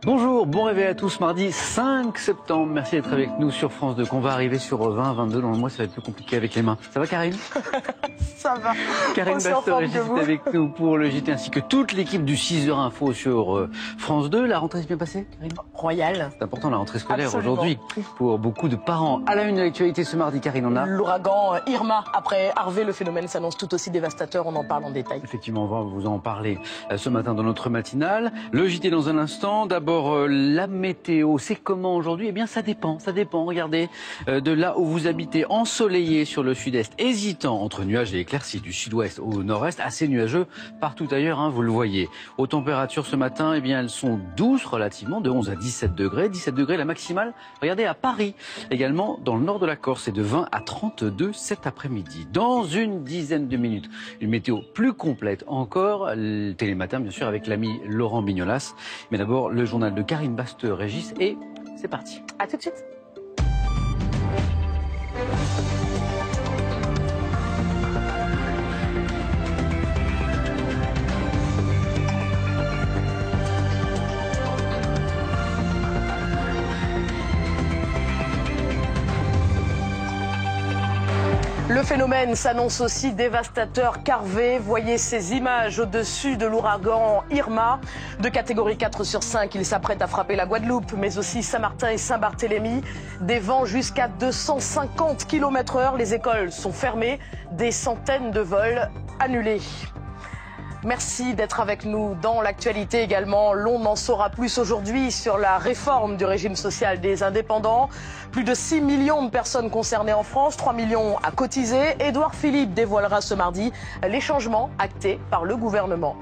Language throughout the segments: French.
Bonjour, bon réveil à tous, mardi 5 septembre. Merci d'être avec nous sur France 2. Qu'on va arriver sur 20, 22. Dans le mois, ça va être plus compliqué avec les mains. Ça va, Karine? Ça va. Karine Baster-Régis est avec nous pour le JT, ainsi que toute l'équipe du 6h Info sur France 2. La rentrée s'est bien passée, Karine? Royal. C'est important, la rentrée scolaire Absolument. aujourd'hui pour beaucoup de parents. À la une de l'actualité ce mardi, Karine, on a... L'ouragan Irma. Après Harvey, le phénomène s'annonce tout aussi dévastateur. On en parle en détail. Effectivement, on va vous en parler ce matin dans notre matinale. Le JT dans un instant. D'abord, la météo, c'est comment aujourd'hui? Eh bien, ça dépend. Regardez, de là où vous habitez, ensoleillé sur le sud-est, hésitant entre nuages et éclaircies du sud-ouest au nord-est, assez nuageux partout ailleurs, vous le voyez. Aux températures ce matin, eh bien, elles sont douces relativement, de 11 à 17 degrés. 17 degrés la maximale, regardez, à Paris. Également, dans le nord de la Corse, c'est de 20 à 32 cet après-midi. Dans une dizaine de minutes, une météo plus complète encore. Le Télématin, bien sûr, avec l'ami Laurent Mignolas. Mais d'abord, le journal de Karine Baster-Régis et c'est parti. À tout de suite. Le phénomène s'annonce aussi dévastateur qu'Harvey. Voyez ces images au-dessus de l'ouragan Irma. De catégorie 4 sur 5, il s'apprête à frapper la Guadeloupe, mais aussi Saint-Martin et Saint-Barthélemy. Des vents jusqu'à 250 km/h. Les écoles sont fermées. Des centaines de vols annulés. Merci d'être avec nous dans l'actualité également. L'on en saura plus aujourd'hui sur la réforme du régime social des indépendants. Plus de 6 millions de personnes concernées en France, 3 millions à cotiser. Édouard Philippe dévoilera ce mardi les changements actés par le gouvernement.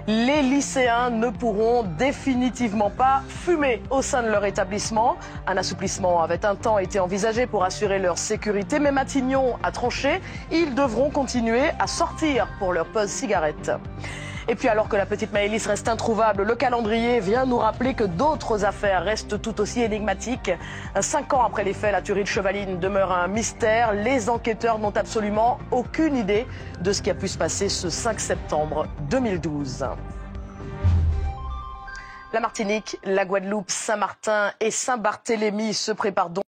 Les lycéens ne pourront définitivement pas fumer au sein de leur établissement. Un assouplissement avait un temps été envisagé pour assurer leur sécurité, mais Matignon a tranché. Ils devront continuer à sortir pour leur pause cigarette. Et puis alors que la petite Maëlys reste introuvable, le calendrier vient nous rappeler que d'autres affaires restent tout aussi énigmatiques. 5 ans après les faits, la tuerie de Chevaline demeure un mystère. Les enquêteurs n'ont absolument aucune idée de ce qui a pu se passer ce 5 septembre 2012. La Martinique, la Guadeloupe, Saint-Martin et Saint-Barthélemy se préparent donc